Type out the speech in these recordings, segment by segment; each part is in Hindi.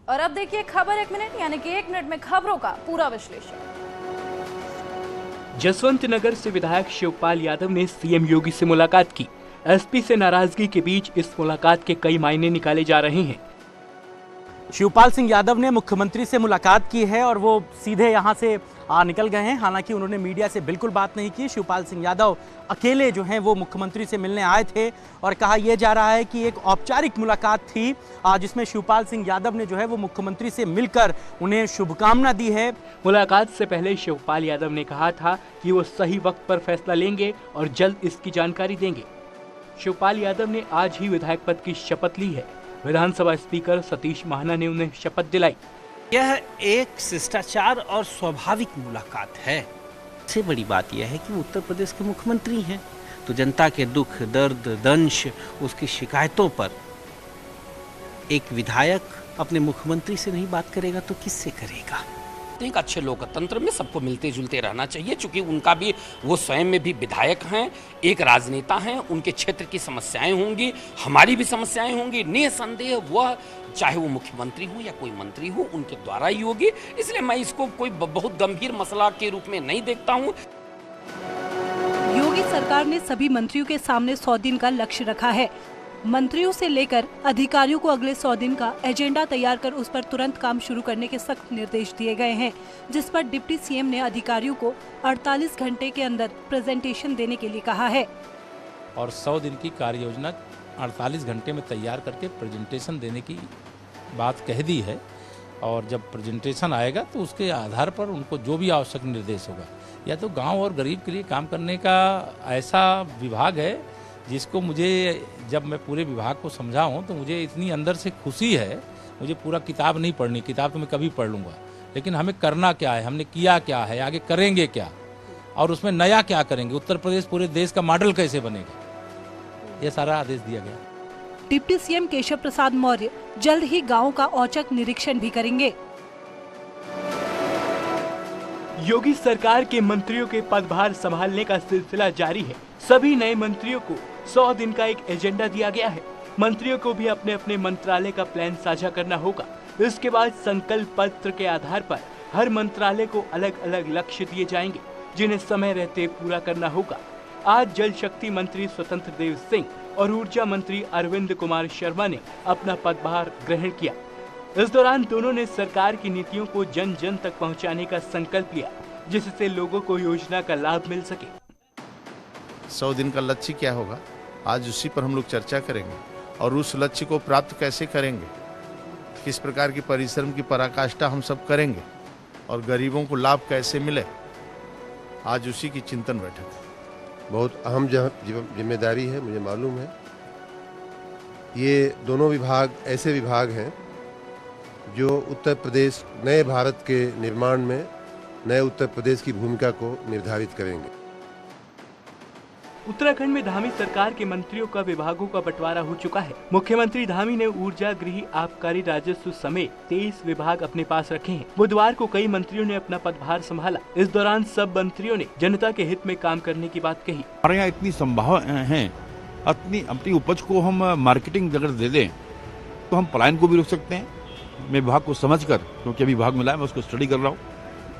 और अब देखिए खबर 1 मिनट, यानी कि 1 मिनट में खबरों का पूरा विश्लेषण। जसवंत नगर से विधायक शिवपाल यादव ने सीएम योगी से मुलाकात की। एसपी से नाराजगी के बीच इस मुलाकात के कई मायने निकाले जा रहे हैं। शिवपाल सिंह यादव ने मुख्यमंत्री से मुलाकात की है और वो सीधे यहाँ से निकल गए हैं। हालांकि उन्होंने मीडिया से बिल्कुल बात नहीं की। शिवपाल सिंह यादव अकेले जो हैं वो मुख्यमंत्री से मिलने आए थे और कहा यह जा रहा है कि एक औपचारिक मुलाकात थी जिसमें शिवपाल सिंह यादव ने जो है वो मुख्यमंत्री से मिलकर उन्हें शुभकामना दी है। मुलाकात से पहले शिवपाल यादव ने कहा था कि वो सही वक्त पर फैसला लेंगे और जल्द इसकी जानकारी देंगे। शिवपाल यादव ने आज ही विधायक पद की शपथ ली है। विधानसभा स्पीकर सतीश महाना ने उन्हें शपथ दिलाई। यह एक शिष्टाचार और स्वाभाविक मुलाकात है। सबसे बड़ी बात यह है कि वो उत्तर प्रदेश के मुख्यमंत्री हैं, तो जनता के दुख दर्द दंश उसकी शिकायतों पर एक विधायक अपने मुख्यमंत्री से नहीं बात करेगा तो किससे करेगा। एक अच्छे लोकतंत्र में सबको मिलते जुलते रहना चाहिए, क्योंकि उनका भी वो स्वयं में भी विधायक हैं, एक राजनेता हैं, उनके क्षेत्र की समस्याएं होंगी, हमारी भी समस्याएं होंगी। निसंदेह वह चाहे वो मुख्यमंत्री हो या कोई मंत्री हो उनके द्वारा ही होगी। इसलिए मैं इसको कोई बहुत गंभीर मसला के रूप में नहीं देखता हूँ। योगी सरकार ने सभी मंत्रियों के सामने 100 दिन का लक्ष्य रखा है। मंत्रियों से लेकर अधिकारियों को अगले 100 दिन का एजेंडा तैयार कर उस पर तुरंत काम शुरू करने के सख्त निर्देश दिए गए हैं, जिस पर डिप्टी सीएम ने अधिकारियों को 48 घंटे के अंदर प्रेजेंटेशन देने के लिए कहा है। और 100 दिन की कार्य योजना 48 घंटे में तैयार करके प्रेजेंटेशन देने की बात कह दी है। और जब प्रेजेंटेशन आएगा तो उसके आधार पर उनको जो भी आवश्यक निर्देश होगा, या तो गाँव और गरीब के लिए काम करने का ऐसा विभाग है जिसको मुझे जब मैं पूरे विभाग को समझाऊं तो मुझे इतनी अंदर से खुशी है। मुझे पूरा किताब नहीं पढ़नी, किताब तो मैं कभी पढ़ लूँगा, लेकिन हमें करना क्या है, हमने किया क्या है, आगे करेंगे क्या और उसमें नया क्या करेंगे, उत्तर प्रदेश पूरे देश का मॉडल कैसे बनेगा, ये सारा आदेश दिया गया। डिप्टी सीएम केशव प्रसाद मौर्य जल्द ही गाँव का औचक निरीक्षण भी करेंगे। योगी सरकार के मंत्रियों के पदभार संभालने का सिलसिला जारी है। सभी नए मंत्रियों को 100 दिन का एक एजेंडा दिया गया है। मंत्रियों को भी अपने अपने मंत्रालय का प्लान साझा करना होगा। इसके बाद संकल्प पत्र के आधार पर हर मंत्रालय को अलग अलग लक्ष्य दिए जाएंगे, जिन्हें समय रहते पूरा करना होगा। आज जल शक्ति मंत्री स्वतंत्र देव सिंह और ऊर्जा मंत्री अरविंद कुमार शर्मा ने अपना पदभार ग्रहण किया। इस दौरान दोनों ने सरकार की नीतियों को जन जन तक पहुंचाने का संकल्प लिया, जिससे लोगों को योजना का लाभ मिल सके। 100 दिन का लक्ष्य क्या होगा, आज उसी पर हम लोग चर्चा करेंगे और उस लक्ष्य को प्राप्त कैसे करेंगे, किस प्रकार की परिश्रम की पराकाष्ठा हम सब करेंगे और गरीबों को लाभ कैसे मिले, आज उसी की चिंतन बैठक है। बहुत अहम जिम्मेदारी है, मुझे मालूम है। ये दोनों विभाग ऐसे विभाग हैं जो उत्तर प्रदेश नए भारत के निर्माण में नए उत्तर प्रदेश की भूमिका को निर्धारित करेंगे। उत्तराखंड में धामी सरकार के मंत्रियों का विभागों का बंटवारा हो चुका है। मुख्यमंत्री धामी ने ऊर्जा, गृह, आबकारी, राजस्व समेत 23 विभाग अपने पास रखे हैं। बुधवार को कई मंत्रियों ने अपना पदभार संभाला। इस दौरान सब मंत्रियों ने जनता के हित में काम करने की बात कही। हमारे यहाँ इतनी संभावना है, अपनी उपज को हम मार्केटिंग अगर दे दें तो हम पलायन को भी रोक सकते हैं। मैं विभाग को समझकर, क्योंकि अभी विभाग मिला है, मैं उसको स्टडी कर रहा हूँ।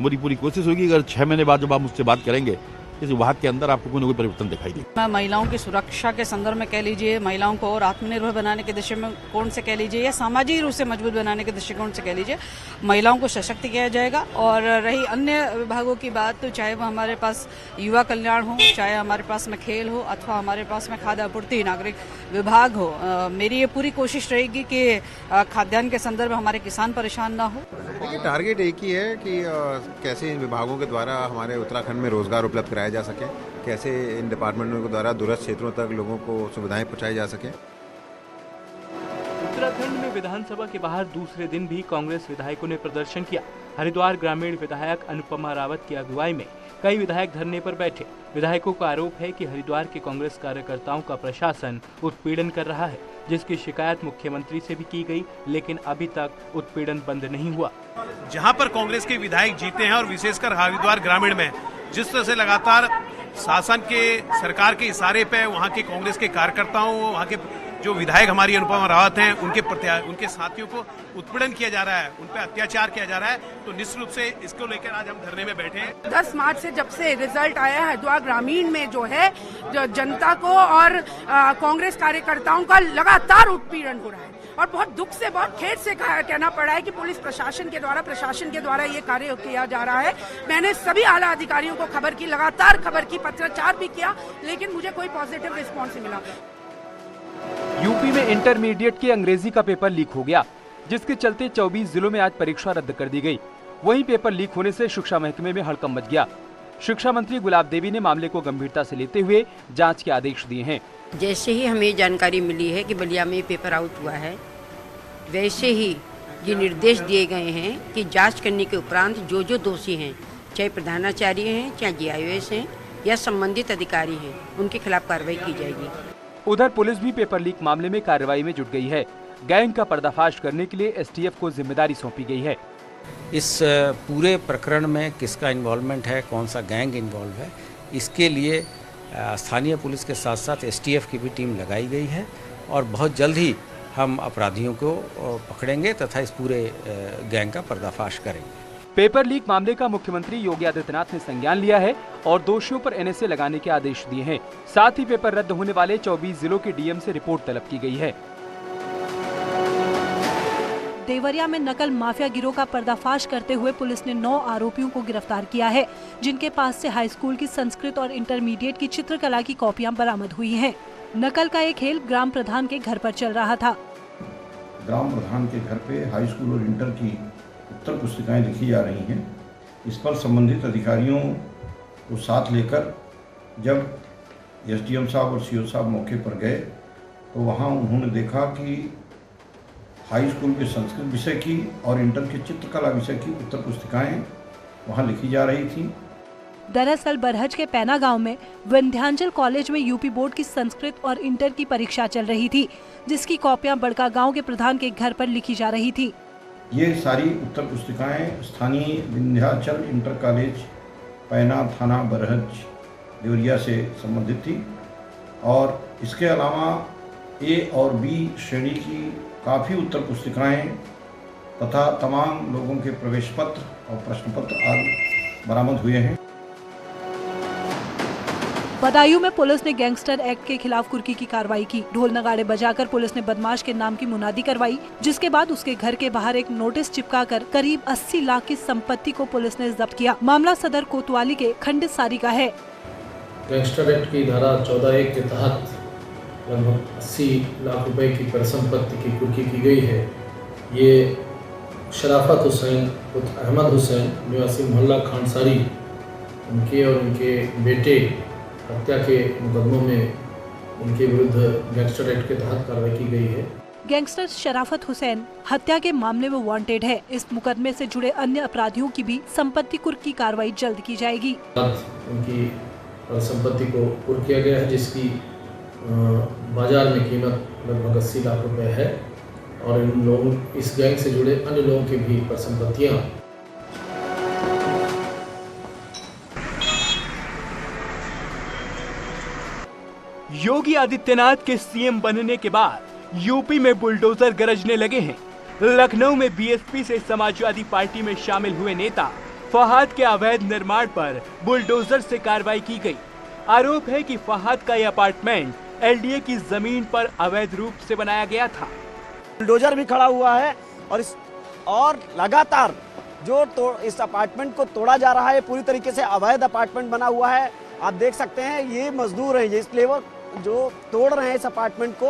मेरी पूरी कोशिश होगी अगर 6 महीने बाद जब आप मुझसे बात करेंगे इस विभाग के अंदर आपको कोई न कोई परिवर्तन दिखाई दे। महिलाओं की सुरक्षा के संदर्भ में कह लीजिए, महिलाओं को और आत्मनिर्भर बनाने के दृष्टिकोण से कह लीजिए, या सामाजिक रूप से मजबूत बनाने के दृष्टिकोण से कह लीजिए, महिलाओं को सशक्त किया जाएगा। और रही अन्य विभागों की बात, तो चाहे वो हमारे पास युवा कल्याण हो, चाहे हमारे पास में खेल हो, अथवा हमारे पास में खाद्य आपूर्ति नागरिक विभाग हो, मेरी ये पूरी कोशिश रहेगी कि खाद्यान्न के संदर्भ में हमारे किसान परेशान ना हो। देखिए, टारगेट एक ही है कि कैसे इन विभागों के द्वारा हमारे उत्तराखंड में रोजगार उपलब्ध कराया जा सके, कैसे इन डिपार्टमेंटों के द्वारा दूरस्थ क्षेत्रों तक लोगों को सुविधाएं पहुंचाई जा सके। उत्तराखंड में विधानसभा के बाहर दूसरे दिन भी कांग्रेस विधायकों ने प्रदर्शन किया। हरिद्वार ग्रामीण विधायक अनुपमा रावत की अगुवाई में कई विधायक धरने पर बैठे। विधायकों का आरोप है कि हरिद्वार के कांग्रेस कार्यकर्ताओं का प्रशासन उत्पीड़न कर रहा है, जिसकी शिकायत मुख्यमंत्री से भी की गई, लेकिन अभी तक उत्पीड़न बंद नहीं हुआ। जहां पर कांग्रेस के विधायक जीते हैं और विशेषकर हरिद्वार ग्रामीण में जिस तरह से लगातार शासन के सरकार के इशारे पे वहां के कांग्रेस के कार्यकर्ताओं, वहां के जो विधायक हमारी अनुपमा रावत हैं उनके साथियों को उत्पीड़न किया जा रहा है, उन पर अत्याचार किया जा रहा है, तो निश्चित रूप से इसको लेकर आज हम धरने में बैठे हैं। 10 मार्च से जब से रिजल्ट आया है हरिद्वार ग्रामीण में जो है जनता को और कांग्रेस कार्यकर्ताओं का लगातार उत्पीड़न हो रहा है और बहुत दुख से बहुत खेद से कहना पड़ा है कि पुलिस प्रशासन के द्वारा ये कार्य किया जा रहा है। मैंने सभी आला अधिकारियों को लगातार खबर की, पत्राचार भी किया, लेकिन मुझे कोई पॉजिटिव रिस्पॉन्स नहीं मिला। यूपी में इंटरमीडिएट की अंग्रेजी का पेपर लीक हो गया, जिसके चलते 24 जिलों में आज परीक्षा रद्द कर दी गई। वहीं पेपर लीक होने से शिक्षा महकमे में हड़कंप मच गया। शिक्षा मंत्री गुलाब देवी ने मामले को गंभीरता से लेते हुए जांच के आदेश दिए हैं। जैसे ही हमें जानकारी मिली है कि बलिया में पेपर आउट हुआ है, वैसे ही ये निर्देश दिए गए हैं कि जांच करने के उपरांत जो दोषी हैं, चाहे प्रधानाचार्य हैं, चाहे जीआईओएस हैं या संबंधित अधिकारी हैं, उनके खिलाफ कार्रवाई की जाएगी। उधर पुलिस भी पेपर लीक मामले में कार्रवाई में जुट गई है। गैंग का पर्दाफाश करने के लिए एसटीएफ को जिम्मेदारी सौंपी गई है। इस पूरे प्रकरण में किसका इन्वॉल्वमेंट है, कौन सा गैंग इन्वॉल्व है, इसके लिए स्थानीय पुलिस के साथ साथ एसटीएफ की भी टीम लगाई गई है और बहुत जल्द ही हम अपराधियों को पकड़ेंगे तथा इस पूरे गैंग का पर्दाफाश करेंगे। पेपर लीक मामले का मुख्यमंत्री योगी आदित्यनाथ ने संज्ञान लिया है और दोषियों पर एनएसए लगाने के आदेश दिए हैं। साथ ही पेपर रद्द होने वाले 24 जिलों के डीएम से रिपोर्ट तलब की गई है। देवरिया में नकल माफिया गिरोह का पर्दाफाश करते हुए पुलिस ने 9 आरोपियों को गिरफ्तार किया है, जिनके पास से हाई स्कूल की संस्कृत और इंटरमीडिएट की चित्रकला की कॉपियां बरामद हुई हैं। नकल का ये खेल ग्राम प्रधान के घर पर चल रहा था। ग्राम प्रधान के घर पे हाई स्कूल और इंटर की उत्तर पुस्तिकाएं लिखी जा रही हैं। इस पर संबंधित अधिकारियों को साथ लेकर जब एसडीएम साहब और सीओ साहब मौके पर गए तो वहां उन्होंने देखा कि हाई स्कूल के संस्कृत विषय की और इंटर के चित्रकला विषय की उत्तर पुस्तिकाएं वहां लिखी जा रही थी। दरअसल बरहज के पैना गांव में विंध्याचल कॉलेज में यूपी बोर्ड की संस्कृत और इंटर की परीक्षा चल रही थी, जिसकी कॉपियां बड़का गांव के प्रधान के घर पर लिखी जा रही थी। ये सारी उत्तर पुस्तिकाएं स्थानीय विंध्याचल इंटर कॉलेज पैना थाना बरहज देवरिया से संबंधित थी और इसके अलावा ए और बी श्रेणी की काफ़ी उत्तर पुस्तिकाएं तथा तमाम लोगों के प्रवेश पत्र और प्रश्न पत्र आदि बरामद हुए हैं। बदायूं में पुलिस ने गैंगस्टर एक्ट के खिलाफ कुर्की की कार्रवाई की। ढोल नगाड़े बजाकर पुलिस ने बदमाश के नाम की मुनादी करवाई, जिसके बाद उसके घर के बाहर एक नोटिस चिपकाकर करीब 80 लाख की संपत्ति को पुलिस ने जब्त किया। मामला सदर कोतवाली के खंडित सारी का है। गैंगस्टर एक्ट की धारा 14(1) के तहत लगभग 80 लाख रुपए की परिसंपत्ति की कुर्की की गई है। ये शराफत हुसैन उर्फ अहमद हुसैन निवासी मोहल्ला खानसारी, उनके और उनके बेटे हत्या के मुकदमों में उनके विरुद्ध गैंगस्टर एक्ट के तहत कार्रवाई की गई है। गैंगस्टर शराफत हुसैन हत्या के मामले में वांटेड है। इस मुकदमे से जुड़े अन्य अपराधियों की भी संपत्ति कुर्क की कार्रवाई जल्द की जाएगी। उनकी संपत्ति को कुर्क किया गया है, जिसकी बाजार में कीमत लगभग 80 लाख रुपए है और इन लोगों, इस गैंग से जुड़े अन्य लोगों की भी परिसंपत्तियां। योगी आदित्यनाथ के सीएम बनने के बाद यूपी में बुलडोजर गरजने लगे हैं। लखनऊ में बीएसपी से समाजवादी पार्टी में शामिल हुए नेता फहाद के अवैध निर्माण पर बुलडोजर से कार्रवाई की गई। आरोप है कि फहाद का यह अपार्टमेंट एलडीए की जमीन पर अवैध रूप से बनाया गया था। बुलडोजर भी खड़ा हुआ है और लगातार जो इस अपार्टमेंट को तोड़ा जा रहा है, पूरी तरीके से अवैध अपार्टमेंट बना हुआ है। आप देख सकते हैं ये मजदूर हैं, ये लेबर जो तोड़ रहे हैं इस अपार्टमेंट को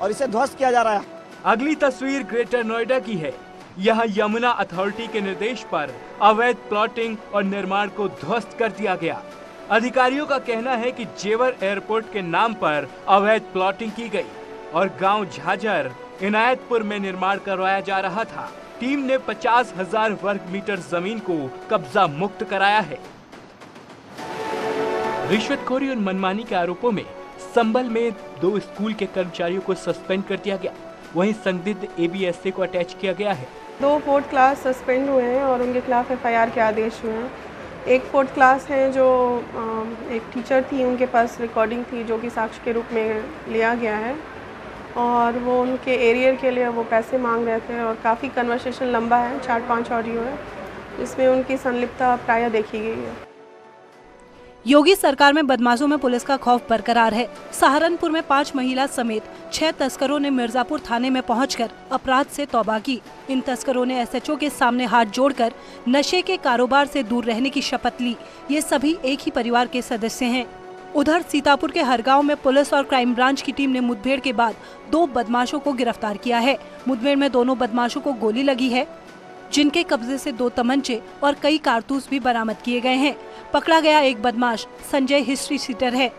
और इसे ध्वस्त किया जा रहा है। अगली तस्वीर ग्रेटर नोएडा की है। यहाँ यमुना अथॉरिटी के निर्देश पर अवैध प्लॉटिंग और निर्माण को ध्वस्त कर दिया गया। अधिकारियों का कहना है कि जेवर एयरपोर्ट के नाम पर अवैध प्लॉटिंग की गई और गांव झाझर इनायतपुर में निर्माण करवाया जा रहा था। टीम ने 50,000 वर्ग मीटर जमीन को कब्जा मुक्त कराया है। रिश्वतखोरी और मनमानी के आरोपों में संभल में 2 स्कूल के कर्मचारियों को सस्पेंड कर दिया गया। वहीं संदिग्ध एबीएसए को अटैच किया गया है। 2 4th क्लास सस्पेंड हुए हैं और उनके खिलाफ एफआईआर के आदेश हुए हैं। एक 4th क्लास है जो एक टीचर थी, उनके पास रिकॉर्डिंग थी जो कि साक्ष्य के रूप में लिया गया है और वो उनके एरियर के लिए वो पैसे मांग रहे थे और काफ़ी कन्वर्सेशन लंबा है, 4-5 ऑडियो है, जिसमें उनकी संलिप्तता प्रायः देखी गई है। योगी सरकार में बदमाशों में पुलिस का खौफ बरकरार है। सहारनपुर में 5 महिला समेत 6 तस्करों ने मिर्जापुर थाने में पहुंचकर अपराध से तौबा की। इन तस्करों ने एसएचओ के सामने हाथ जोड़कर नशे के कारोबार से दूर रहने की शपथ ली। ये सभी एक ही परिवार के सदस्य हैं। उधर सीतापुर के हरगांव में पुलिस और क्राइम ब्रांच की टीम ने मुठभेड़ के बाद 2 बदमाशों को गिरफ्तार किया है। मुठभेड़ में दोनों बदमाशों को गोली लगी है, जिनके कब्जे से 2 तमंचे और कई कारतूस भी बरामद किए गए हैं। पकड़ा गया एक बदमाश संजय हिस्ट्री सीटर है।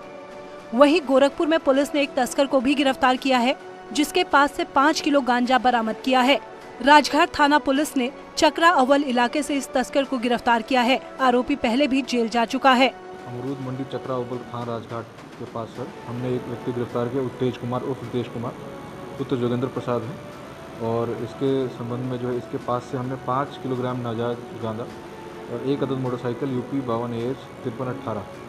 वहीं गोरखपुर में पुलिस ने एक तस्कर को भी गिरफ्तार किया है, जिसके पास से 5 किलो गांजा बरामद किया है। राजघाट थाना पुलिस ने चकरा अव्वल इलाके से इस तस्कर को गिरफ्तार किया है। आरोपी पहले भी जेल जा चुका है। अमरूद मंडी चकरा अव्वल थाना राजघाट के पास सर हमने एक व्यक्ति गिरफ्तार किया, उत्तेज कुमार उर्फ उत्तेज कुमार, पुत्र जोगेंद्र प्रसाद है। और इसके संबंध में जो है इसके पास से हमने 5 किलोग्राम नाजायज गांजा और 1 अदद मोटरसाइकिल यूपी 52 AH 5318